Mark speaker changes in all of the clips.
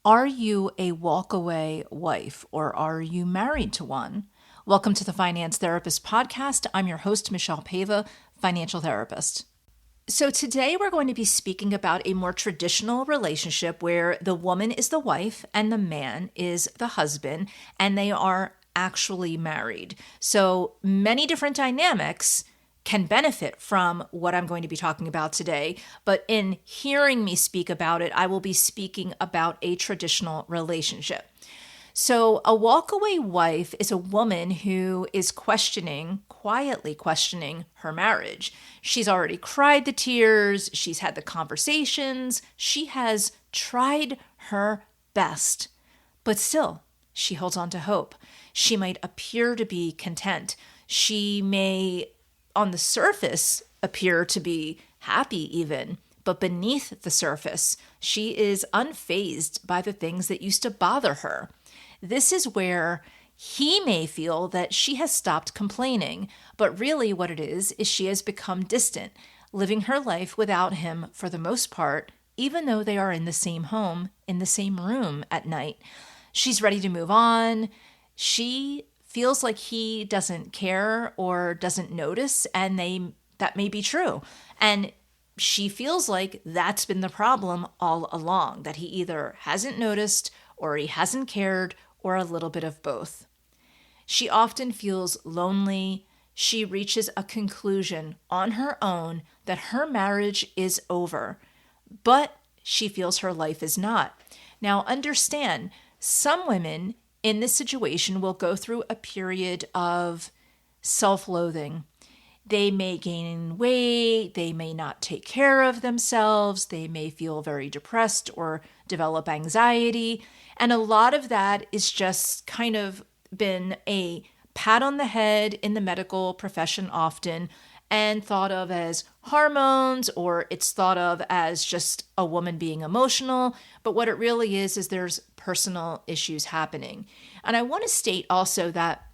Speaker 1: Are you a walkaway wife or are you married to one? Welcome to the Finance Therapist Podcast. I'm your host, Michelle Pava, financial therapist. So today we're going to be speaking about a more traditional relationship where the woman is the wife and the man is the husband, and they are actually married. So many different dynamics can benefit from what I'm going to be talking about today. But in hearing me speak about it, I will be speaking about a traditional relationship. So a walkaway wife is a woman who is quietly questioning her marriage. She's already cried the tears. She's had the conversations. She has tried her best, but still she holds on to hope. She might appear to be content. She may on the surface appear to be happy even, but beneath the surface, she is unfazed by the things that used to bother her. This is where he may feel that she has stopped complaining, but really what it is she has become distant, living her life without him for the most part, even though they are in the same home, in the same room at night. She's ready to move on. She feels like he doesn't care or doesn't notice, and that may be true. And she feels like that's been the problem all along, that he either hasn't noticed or he hasn't cared or a little bit of both. She often feels lonely. She reaches a conclusion on her own that her marriage is over, but she feels her life is not. Now, understand, some women in this situation will go through a period of self-loathing. They may gain weight, they may not take care of themselves, they may feel very depressed or develop anxiety. And a lot of that is just kind of been a pat on the head in the medical profession often, and thought of as hormones, or it's thought of as just a woman being emotional. But what it really is there's personal issues happening. And I want to state also that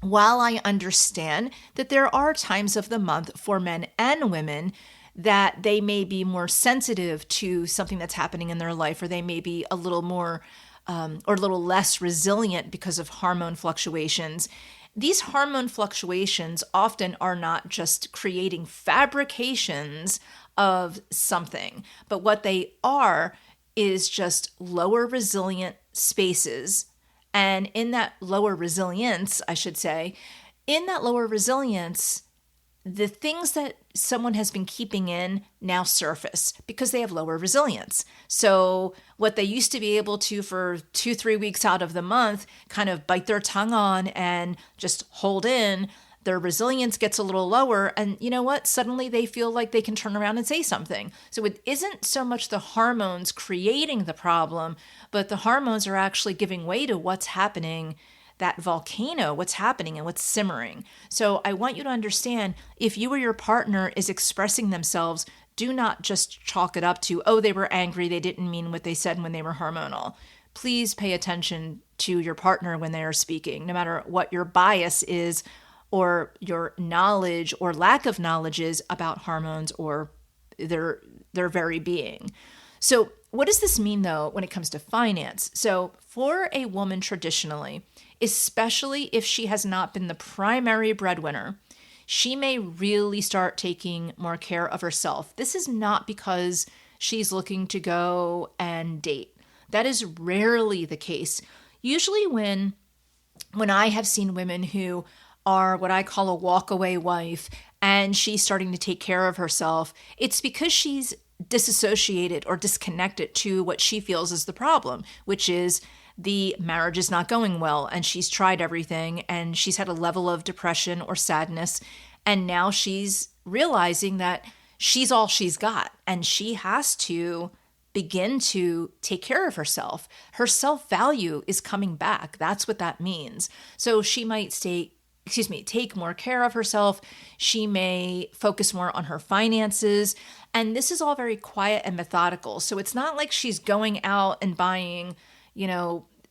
Speaker 1: while I understand that there are times of the month for men and women that they may be more sensitive to something that's happening in their life, or they may be a little more or a little less resilient because of hormone fluctuations. These hormone fluctuations often are not just creating fabrications of something, but what they are is just lower resilient spaces. And in that lower resilience, I should say, in that lower resilience, the things that someone has been keeping in now surface because they have lower resilience. So what they used to be able to for 2-3 weeks out of the month kind of bite their tongue on and just hold in, their resilience gets a little lower. And you know what? Suddenly they feel like they can turn around and say something. So it isn't so much the hormones creating the problem, but the hormones are actually giving way to what's happening, that volcano, what's happening and what's simmering. So I want you to understand, if you or your partner is expressing themselves, do not just chalk it up to, oh, they were angry, they didn't mean what they said when they were hormonal. Please pay attention to your partner when they are speaking, no matter what your bias is or your knowledge or lack of knowledge is about hormones or their very being. So what does this mean, though, when it comes to finance? So for a woman traditionally, especially if she has not been the primary breadwinner, she may really start taking more care of herself. This is not because she's looking to go and date. That is rarely the case. Usually when I have seen women who are what I call a walkaway wife and she's starting to take care of herself, it's because she's disassociated or disconnected to what she feels is the problem, which is the marriage is not going well and she's tried everything and she's had a level of depression or sadness, and now she's realizing that she's all she's got and she has to begin to take care of herself. Her self-value is coming back. That's what that means. So she might take more care of herself. She may focus more on her finances. And this is all very quiet and methodical. So it's not like she's going out and buying,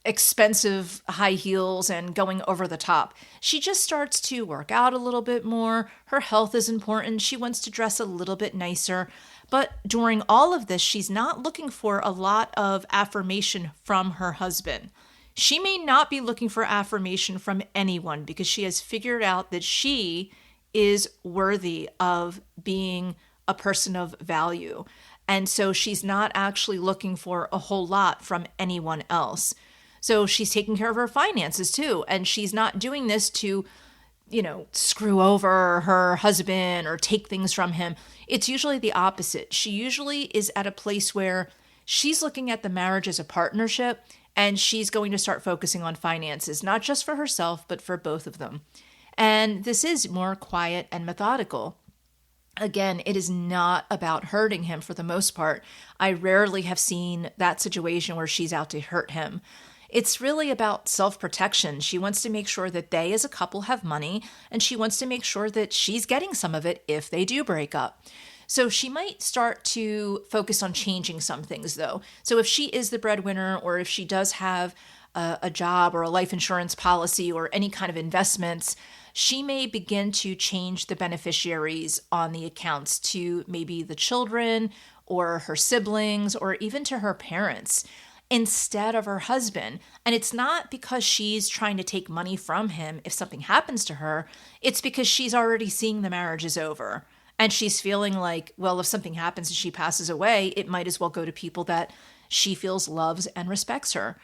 Speaker 1: expensive high heels and going over the top. She just starts to work out a little bit more. Her health is important. She wants to dress a little bit nicer. But during all of this, she's not looking for a lot of affirmation from her husband. She may not be looking for affirmation from anyone because she has figured out that she is worthy of being a person of value. And so she's not actually looking for a whole lot from anyone else. So she's taking care of her finances too. And she's not doing this to, screw over her husband or take things from him. It's usually the opposite. She usually is at a place where she's looking at the marriage as a partnership, and she's going to start focusing on finances, not just for herself, but for both of them. And this is more quiet and methodical. Again, it is not about hurting him for the most part. I rarely have seen that situation where she's out to hurt him. It's really about self-protection. She wants to make sure that they as a couple have money, and she wants to make sure that she's getting some of it if they do break up. So she might start to focus on changing some things though. So if she is the breadwinner, or if she does have a job or a life insurance policy or any kind of investments, she may begin to change the beneficiaries on the accounts to maybe the children or her siblings or even to her parents instead of her husband. And it's not because she's trying to take money from him if something happens to her. It's because she's already seeing the marriage is over. And she's feeling like, well, if something happens and she passes away, it might as well go to people that she feels loves and respects her.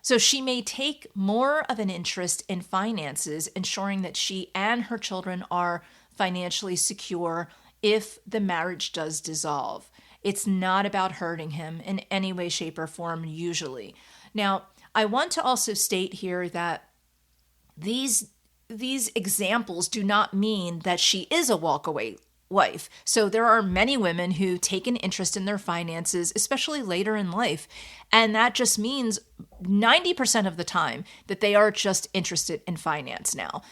Speaker 1: So she may take more of an interest in finances, ensuring that she and her children are financially secure if the marriage does dissolve. It's not about hurting him in any way, shape, or form, usually. Now, I want to also state here that these examples do not mean that she is a walkaway wife. So there are many women who take an interest in their finances, especially later in life. And that just means 90% of the time that they are just interested in finance now.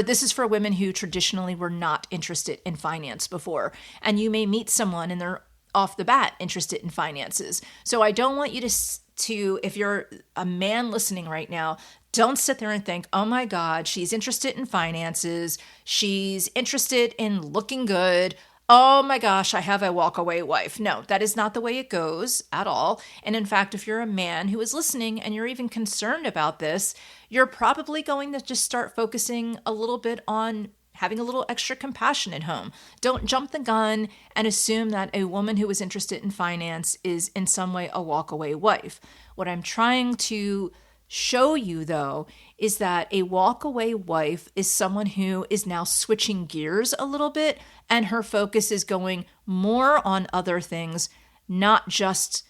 Speaker 1: This is for women who traditionally were not interested in finance before. And you may meet someone and they're off the bat interested in finances. So I don't want you to, if you're a man listening right now, don't sit there and think, oh my God, she's interested in finances. She's interested in looking good. Oh my gosh, I have a walkaway wife. No, that is not the way it goes at all. And in fact, if you're a man who is listening and you're even concerned about this, you're probably going to just start focusing a little bit on having a little extra compassion at home. Don't jump the gun and assume that a woman who is interested in finance is in some way a walkaway wife. What I'm trying to show you, though, is that a walkaway wife is someone who is now switching gears a little bit, and her focus is going more on other things, not just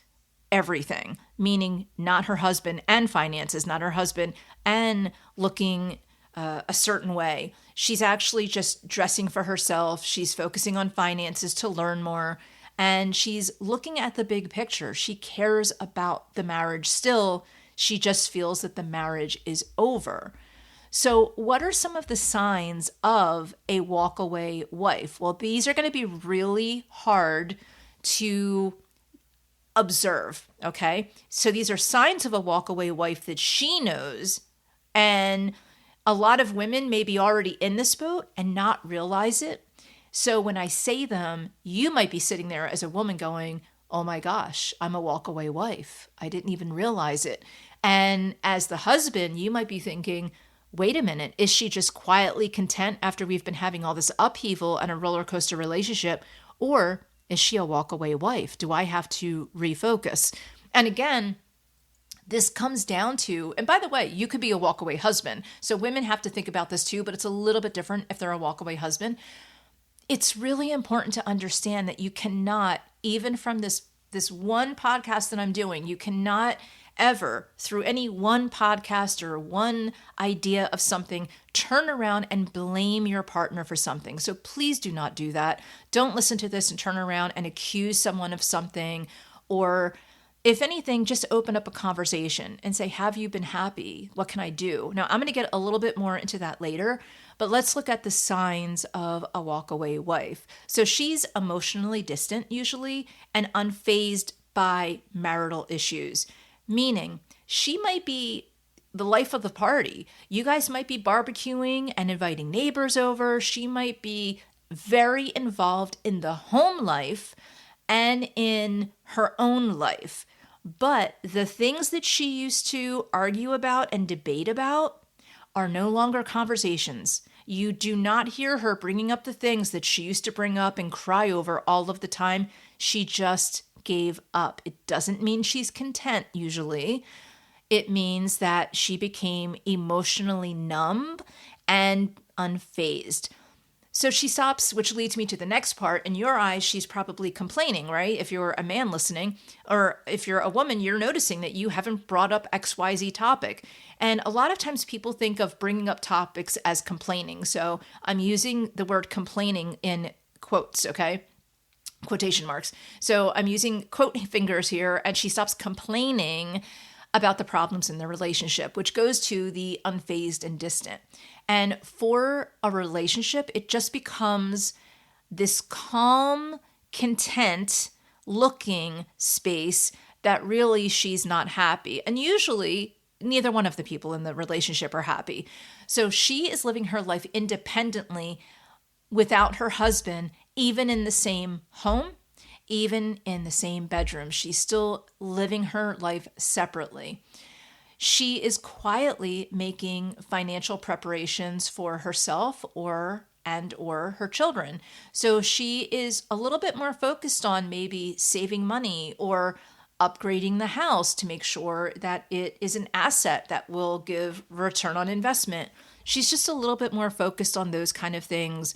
Speaker 1: everything, meaning not her husband and finances, not her husband and looking a certain way. She's actually just dressing for herself. She's focusing on finances to learn more, and she's looking at the big picture. She cares about the marriage still. She just feels that the marriage is over. So what are some of the signs of a walkaway wife? Well, these are going to be really hard to observe, okay? So these are signs of a walkaway wife that she knows, and a lot of women may be already in this boat and not realize it. So when I say them, you might be sitting there as a woman going, oh my gosh, I'm a walkaway wife. I didn't even realize it. And as the husband, you might be thinking, wait a minute, is she just quietly content after we've been having all this upheaval and a roller coaster relationship? Or is she a walkaway wife? Do I have to refocus? And again, this comes down to, and by the way, you could be a walkaway husband. So women have to think about this too, but it's a little bit different if they're a walkaway husband. It's really important to understand that you cannot, even from this one podcast that I'm doing, you cannot ever, through any one podcast or one idea of something, turn around and blame your partner for something. So please do not do that. Don't listen to this and turn around and accuse someone of something, or if anything, just open up a conversation and say, have you been happy? What can I do? Now, I'm going to get a little bit more into that later, but let's look at the signs of a walkaway wife. So she's emotionally distant usually and unfazed by marital issues, meaning she might be the life of the party. You guys might be barbecuing and inviting neighbors over. She might be very involved in the home life, and in her own life. But the things that she used to argue about and debate about are no longer conversations. You do not hear her bringing up the things that she used to bring up and cry over all of the time. She just gave up. It doesn't mean she's content usually. It means that she became emotionally numb and unfazed. So she stops, which leads me to the next part. In your eyes, she's probably complaining, right? If you're a man listening, or if you're a woman, you're noticing that you haven't brought up XYZ topic. And a lot of times people think of bringing up topics as complaining. So I'm using the word complaining in quotes, okay? Quotation marks. So I'm using quote fingers here, and she stops complaining about the problems in the relationship, which goes to the unfazed and distant. And for a relationship, it just becomes this calm, content looking space that really she's not happy. And usually neither one of the people in the relationship are happy. So she is living her life independently without her husband, even in the same home, even in the same bedroom. She's still living her life separately. She is quietly making financial preparations for herself or her children. So she is a little bit more focused on maybe saving money or upgrading the house to make sure that it is an asset that will give return on investment. She's just a little bit more focused on those kind of things.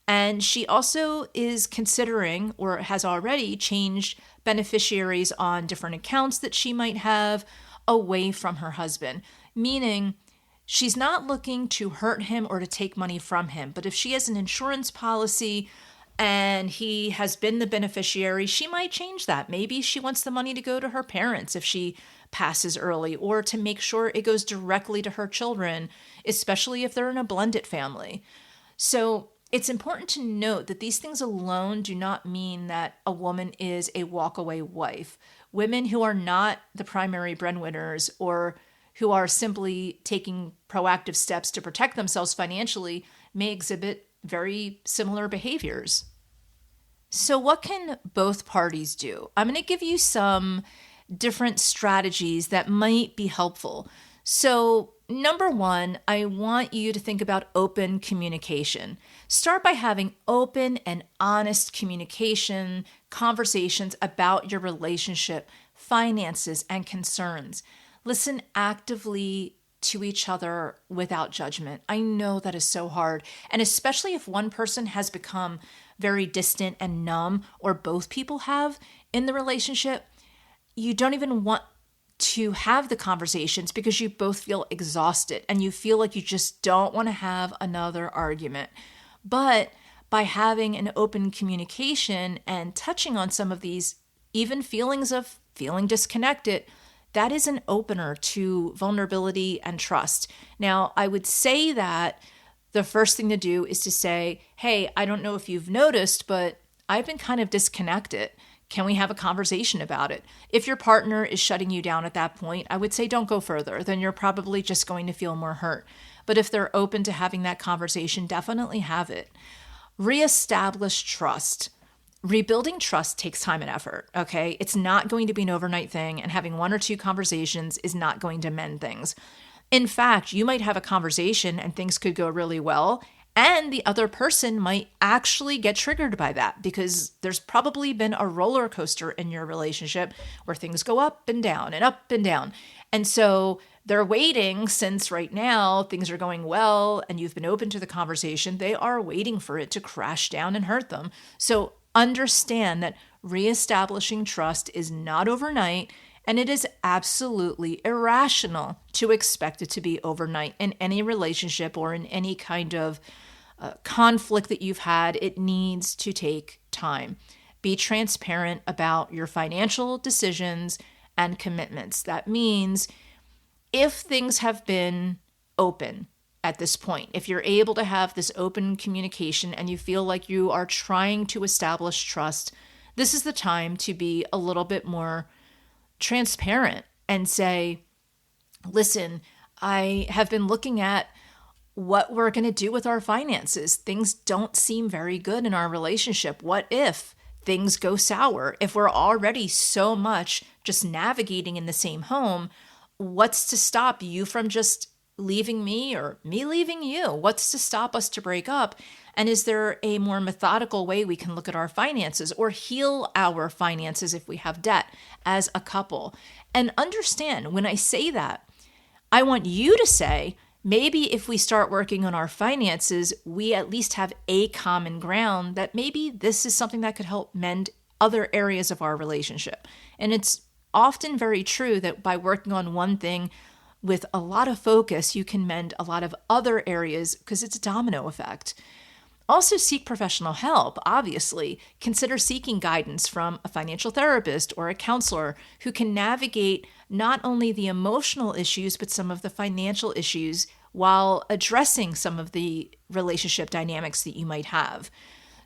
Speaker 1: And she also is considering, or has already changed beneficiaries on different accounts that she might have away from her husband, meaning she's not looking to hurt him or to take money from him. But if she has an insurance policy and he has been the beneficiary, she might change that. Maybe she wants the money to go to her parents if she passes early, or to make sure it goes directly to her children, especially if they're in a blended family. So it's important to note that these things alone do not mean that a woman is a walkaway wife. Women who are not the primary breadwinners or who are simply taking proactive steps to protect themselves financially may exhibit very similar behaviors. So what can both parties do? I'm going to give you some different strategies that might be helpful. So number one, I want you to think about open communication. Start by having open and honest communication, conversations about your relationship, finances, and concerns. Listen actively to each other without judgment. I know that is so hard. And especially if one person has become very distant and numb, or both people have in the relationship, you don't even want to have the conversations because you both feel exhausted and you feel like you just don't want to have another argument. But by having an open communication and touching on some of these, even feelings of feeling disconnected, that is an opener to vulnerability and trust. Now, I would say that the first thing to do is to say, hey, I don't know if you've noticed, but I've been kind of disconnected. Can we have a conversation about it? If your partner is shutting you down at that point, I would say don't go further. Then you're probably just going to feel more hurt. But if they're open to having that conversation, definitely have it. Reestablish trust. Rebuilding trust takes time and effort, okay? It's not going to be an overnight thing, and having one or two conversations is not going to mend things. In fact, you might have a conversation and things could go really well, and the other person might actually get triggered by that because there's probably been a roller coaster in your relationship where things go up and down and up and down. And so they're waiting, since right now things are going well and you've been open to the conversation, they are waiting for it to crash down and hurt them. So understand that reestablishing trust is not overnight, and it is absolutely irrational to expect it to be overnight in any relationship or in any kind of conflict that you've had. It needs to take time. Be transparent about your financial decisions and commitments. That means if things have been open at this point, if you're able to have this open communication and you feel like you are trying to establish trust, this is the time to be a little bit more transparent and say, listen, I have been looking at what we're going to do with our finances. Things don't seem very good in our relationship. What if things go sour. If we're already so much just navigating in the same home, what's to stop you from just leaving me or me leaving you? What's to stop us to break up? And is there a more methodical way we can look at our finances or heal our finances if we have debt as a couple? And understand, when I say that, I want you to say, maybe if we start working on our finances, we at least have a common ground that maybe this is something that could help mend other areas of our relationship. And it's often very true that by working on one thing with a lot of focus, you can mend a lot of other areas because it's a domino effect. Also, seek professional help, obviously. Consider seeking guidance from a financial therapist or a counselor who can navigate not only the emotional issues, but some of the financial issues while addressing some of the relationship dynamics that you might have.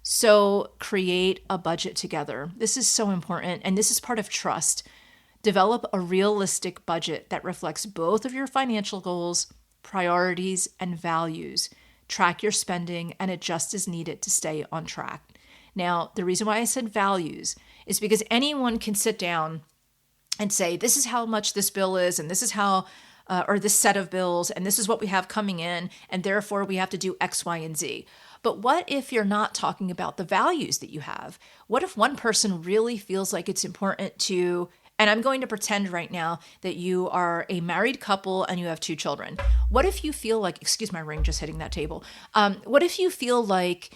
Speaker 1: So create a budget together. This is so important, and this is part of trust. Develop a realistic budget that reflects both of your financial goals, priorities, and values. Track your spending and adjust as needed to stay on track. Now, the reason why I said values is because anyone can sit down and say, this is how much this bill is, and this is how, or this set of bills, and this is what we have coming in, and therefore we have to do X, Y, and Z. But what if you're not talking about the values that you have? What if one person really feels like it's important to, and I'm going to pretend right now that you are a married couple and you have 2 children. What if you feel like, excuse my ring just hitting that table. What if you feel like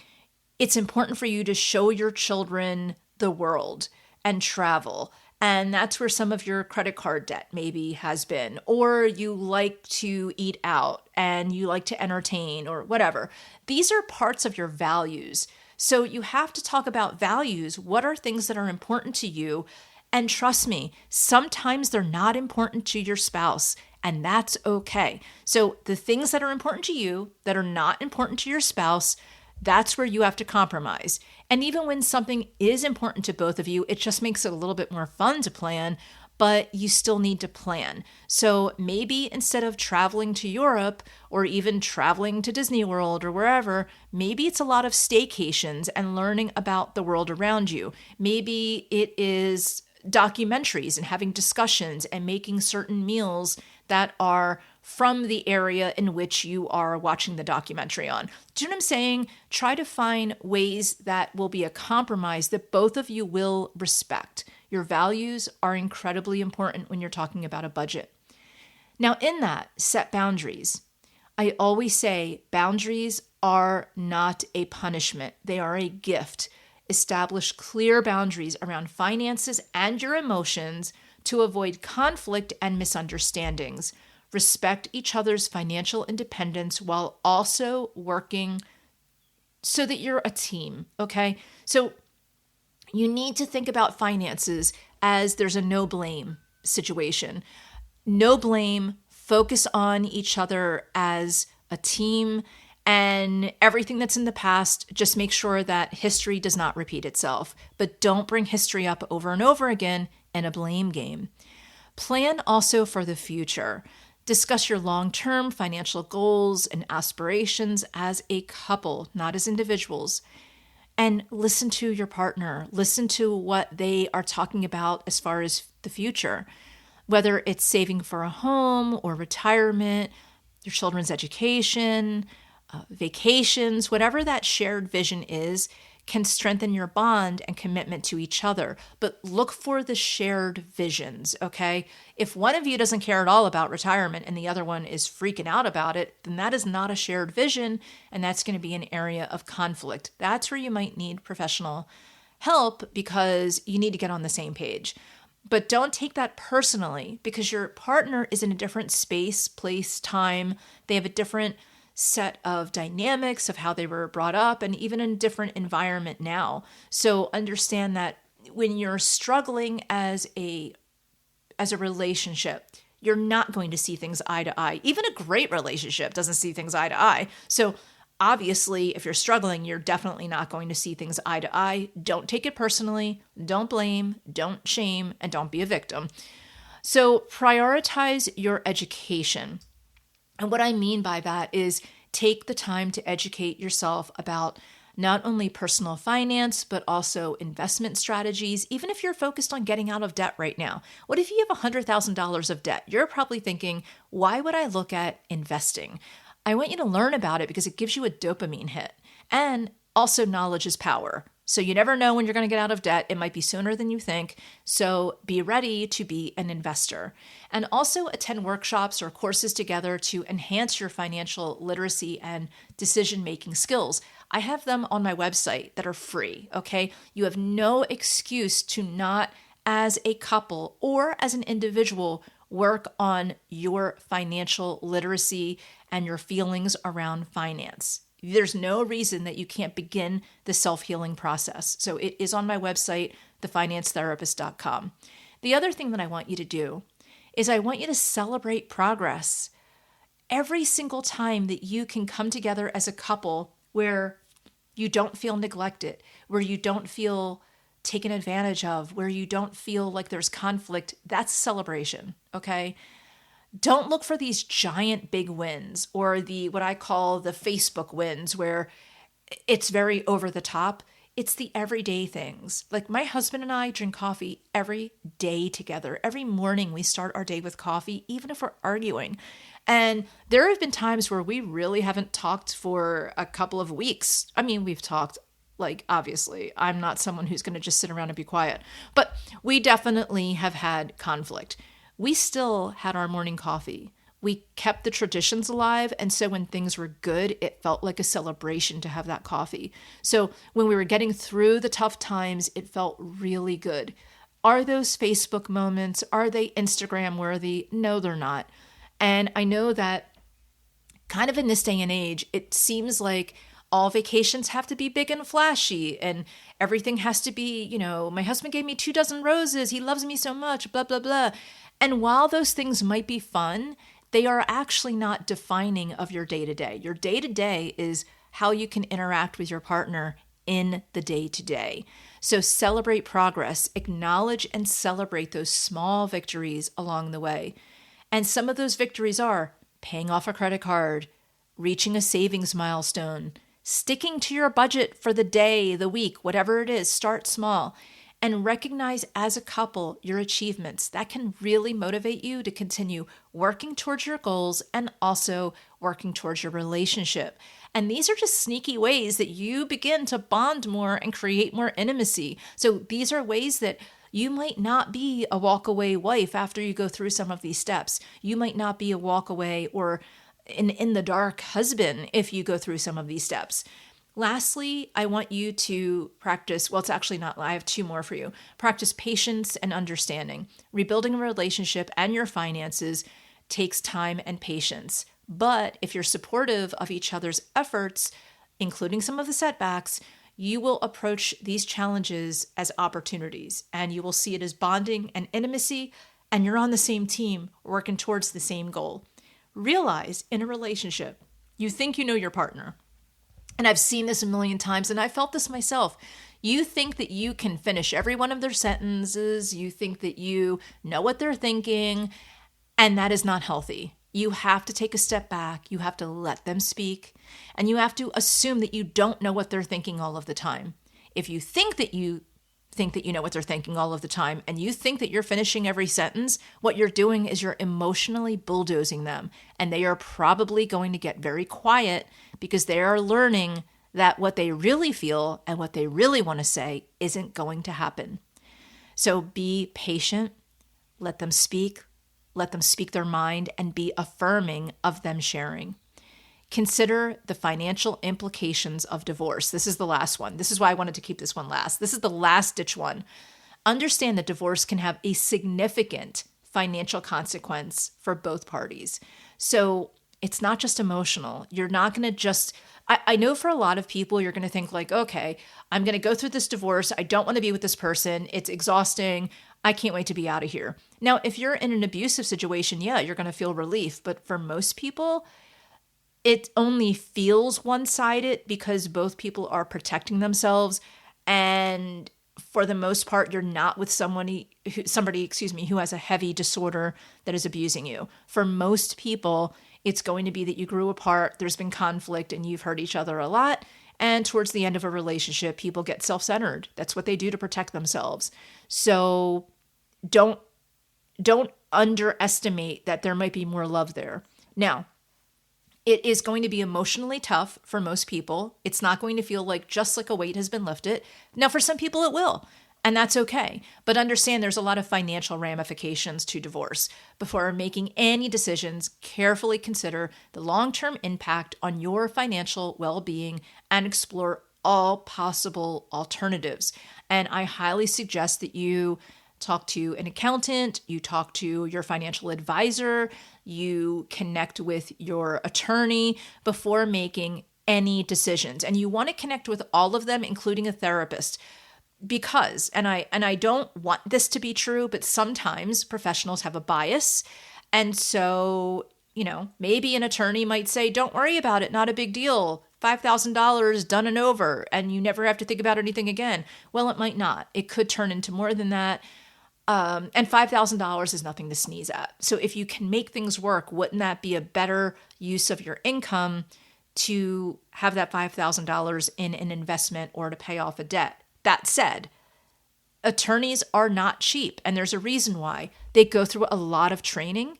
Speaker 1: it's important for you to show your children the world and travel? And that's where some of your credit card debt maybe has been. Or you like to eat out and you like to entertain or whatever. These are parts of your values. So you have to talk about values. What are things that are important to you? And trust me, sometimes they're not important to your spouse, and that's okay. So the things that are important to you that are not important to your spouse, that's where you have to compromise. And even when something is important to both of you, it just makes it a little bit more fun to plan, but you still need to plan. So maybe instead of traveling to Europe or even traveling to Disney World or wherever, maybe it's a lot of staycations and learning about the world around you. Maybe it is documentaries and having discussions and making certain meals that are from the area in which you are watching the documentary on. Do you know what I'm saying? Try to find ways that will be a compromise that both of you will respect. Your values are incredibly important when you're talking about a budget. Now, in that, set boundaries. I always say boundaries are not a punishment. They are a gift. Establish clear boundaries around finances and your emotions to avoid conflict and misunderstandings. Respect each other's financial independence while also working so that you're a team, okay? So you need to think about finances as there's a no blame situation. No blame, focus on each other as a team, and everything that's in the past, just make sure that history does not repeat itself. But don't bring history up over and over again in a blame game. Plan also for the future. Discuss your long-term financial goals and aspirations as a couple, not as individuals. And listen to your partner. Listen to what they are talking about as far as the future. Whether it's saving for a home or retirement, your children's education, vacations, whatever that shared vision is, can strengthen your bond and commitment to each other. But look for the shared visions, okay? If one of you doesn't care at all about retirement and the other one is freaking out about it, then that is not a shared vision, and that's going to be an area of conflict. That's where you might need professional help because you need to get on the same page. But don't take that personally because your partner is in a different space, place, time. They have a different set of dynamics of how they were brought up and even in a different environment now. So understand that when you're struggling as a relationship, you're not going to see things eye to eye. Even a great relationship doesn't see things eye to eye. So obviously, if you're struggling, you're definitely not going to see things eye to eye. Don't take it personally. Don't blame, don't shame, and don't be a victim. So prioritize your education. And what I mean by that is take the time to educate yourself about not only personal finance, but also investment strategies, even if you're focused on getting out of debt right now. What if you have $100,000 of debt? You're probably thinking, why would I look at investing? I want you to learn about it because it gives you a dopamine hit. And also, knowledge is power. So you never know when you're going to get out of debt. It might be sooner than you think. So be ready to be an investor. And also attend workshops or courses together to enhance your financial literacy and decision-making skills. I have them on my website that are free, okay? You have no excuse to not, as a couple or as an individual, work on your financial literacy and your feelings around finance. There's no reason that you can't begin the self-healing process. So it is on my website, thefinancetherapist.com. The other thing that I want you to do is I want you to celebrate progress. Every single time that you can come together as a couple where you don't feel neglected, where you don't feel taken advantage of, where you don't feel like there's conflict, that's a celebration, okay? Don't look for these giant big wins or what I call the Facebook wins where it's very over the top. It's the everyday things. Like my husband and I drink coffee every day together. Every morning we start our day with coffee, even if we're arguing. And there have been times where we really haven't talked for a couple of weeks. I mean, we've talked, like, obviously, I'm not someone who's going to just sit around and be quiet, but we definitely have had conflict. We still had our morning coffee. We kept the traditions alive. And so when things were good, it felt like a celebration to have that coffee. So when we were getting through the tough times, it felt really good. Are those Facebook moments? Are they Instagram worthy? No, they're not. And I know that kind of in this day and age, it seems like all vacations have to be big and flashy and everything has to be, my husband gave me 24 roses. He loves me so much, blah, blah, blah. And while those things might be fun, they are actually not defining of your day-to-day. Your day-to-day is how you can interact with your partner in the day-to-day. So celebrate progress, acknowledge and celebrate those small victories along the way. And some of those victories are paying off a credit card, reaching a savings milestone, sticking to your budget for the day, the week, whatever it is. Start small and recognize as a couple your achievements. That can really motivate you to continue working towards your goals and also working towards your relationship. And these are just sneaky ways that you begin to bond more and create more intimacy. So these are ways that you might not be a walkaway wife after you go through some of these steps. You might not be a walkaway or in the dark husband if you go through some of these steps. Lastly, I want you to practice, well, it's actually not, I have two more for you. Practice patience and understanding. Rebuilding a relationship and your finances takes time and patience. But if you're supportive of each other's efforts, including some of the setbacks, you will approach these challenges as opportunities and you will see it as bonding and intimacy, and you're on the same team working towards the same goal. Realize in a relationship, you think you know your partner. And I've seen this a million times, and I felt this myself. You think that you can finish every one of their sentences. You think that you know what they're thinking, and that is not healthy. You have to take a step back. You have to let them speak, and you have to assume that you don't know what they're thinking all of the time. If you think that you know what they're thinking all of the time, and you think that you're finishing every sentence, what you're doing is you're emotionally bulldozing them, and they are probably going to get very quiet because they are learning that what they really feel and what they really want to say isn't going to happen. So be patient, let them speak their mind, and be affirming of them sharing. Consider the financial implications of divorce. This is the last one. This is why I wanted to keep this one last. This is the last ditch one. Understand that divorce can have a significant financial consequence for both parties. So it's not just emotional. You're not going to just, I know for a lot of people, you're going to think like, okay, I'm going to go through this divorce. I don't want to be with this person. It's exhausting. I can't wait to be out of here. Now, if you're in an abusive situation, yeah, you're going to feel relief. But for most people, it only feels one-sided because both people are protecting themselves. And for the most part, you're not with somebody who has a heavy disorder that is abusing you. For most people, it's going to be that you grew apart, there's been conflict, and you've hurt each other a lot, And towards the end of a relationship, people get self-centered. That's what they do to protect themselves. So don't underestimate that there might be more love there. Now, it is going to be emotionally tough for most people. It's not going to feel just like a weight has been lifted. Now, for some people it will, and that's okay. But understand there's a lot of financial ramifications to divorce. Before making any decisions, carefully consider the long-term impact on your financial well-being and explore all possible alternatives. And I highly suggest that you talk to an accountant, you talk to your financial advisor, you connect with your attorney before making any decisions. And you want to connect with all of them, including a therapist. Because, and I don't want this to be true, but sometimes professionals have a bias. And so, maybe an attorney might say, don't worry about it, not a big deal. $5,000 done and over, and you never have to think about anything again. Well, it might not. It could turn into more than that. And $5,000 is nothing to sneeze at. So if you can make things work, wouldn't that be a better use of your income to have that $5,000 in an investment or to pay off a debt? That said, attorneys are not cheap, and there's a reason why. They go through a lot of training,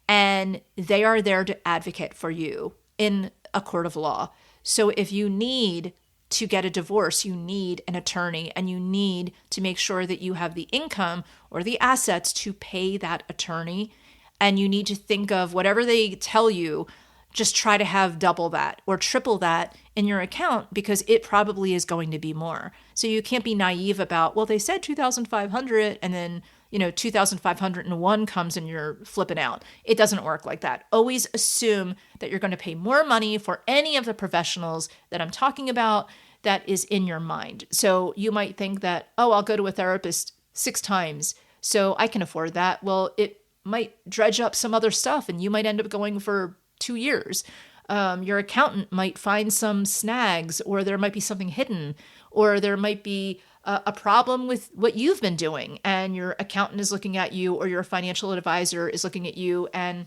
Speaker 1: and they are there to advocate for you in a court of law. So if you need to get a divorce, you need an attorney, and you need to make sure that you have the income or the assets to pay that attorney. And you need to think of whatever they tell you, just try to have double that or triple that in your account, because it probably is going to be more. So you can't be naive about, well, they said 2,500 and then 2,501 comes and you're flipping out. It doesn't work like that. Always assume that you're going to pay more money for any of the professionals that I'm talking about that is in your mind. So you might think that, oh, I'll go to a therapist 6 times, so I can afford that. Well, it might dredge up some other stuff and you might end up going for 2 years. Your accountant might find some snags, or there might be something hidden, or there might be a problem with what you've been doing, and your accountant is looking at you, or your financial advisor is looking at you, and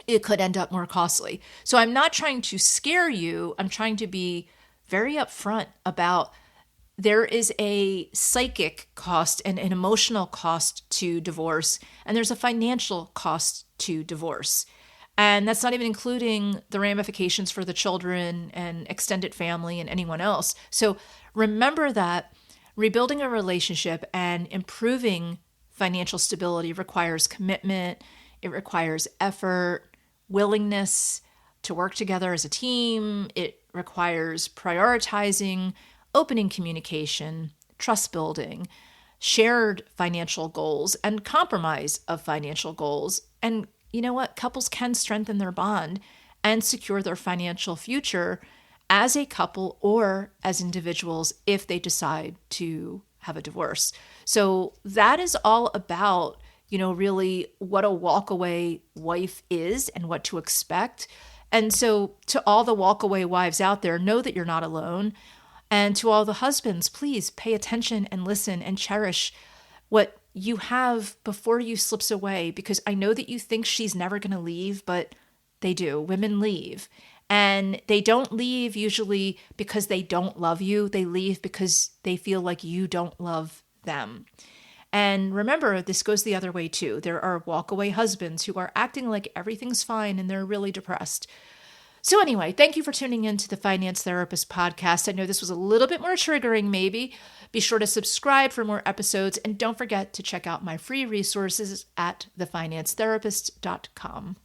Speaker 1: it could end up more costly. So I'm not trying to scare you. I'm trying to be very upfront about there is a psychic cost and an emotional cost to divorce, and there's a financial cost to divorce. And that's not even including the ramifications for the children and extended family and anyone else. So remember that rebuilding a relationship and improving financial stability requires commitment. It requires effort, willingness to work together as a team. It requires prioritizing, opening communication, trust building, shared financial goals, and compromise of financial goals. And you know what? Couples can strengthen their bond and secure their financial future as a couple or as individuals if they decide to have a divorce. So that is all about, really what a walkaway wife is and what to expect. And so to all the walkaway wives out there, know that you're not alone. And to all the husbands, please pay attention and listen and cherish what you have before you slips away, because I know that you think she's never going to leave, but they do. Women leave. And they don't leave usually because they don't love you. They leave because they feel like you don't love them. And remember, this goes the other way too. There are walkaway husbands who are acting like everything's fine and they're really depressed. So anyway, thank you for tuning in to the Finance Therapist podcast. I know this was a little bit more triggering maybe. Be sure to subscribe for more episodes, and don't forget to check out my free resources at thefinancetherapist.com.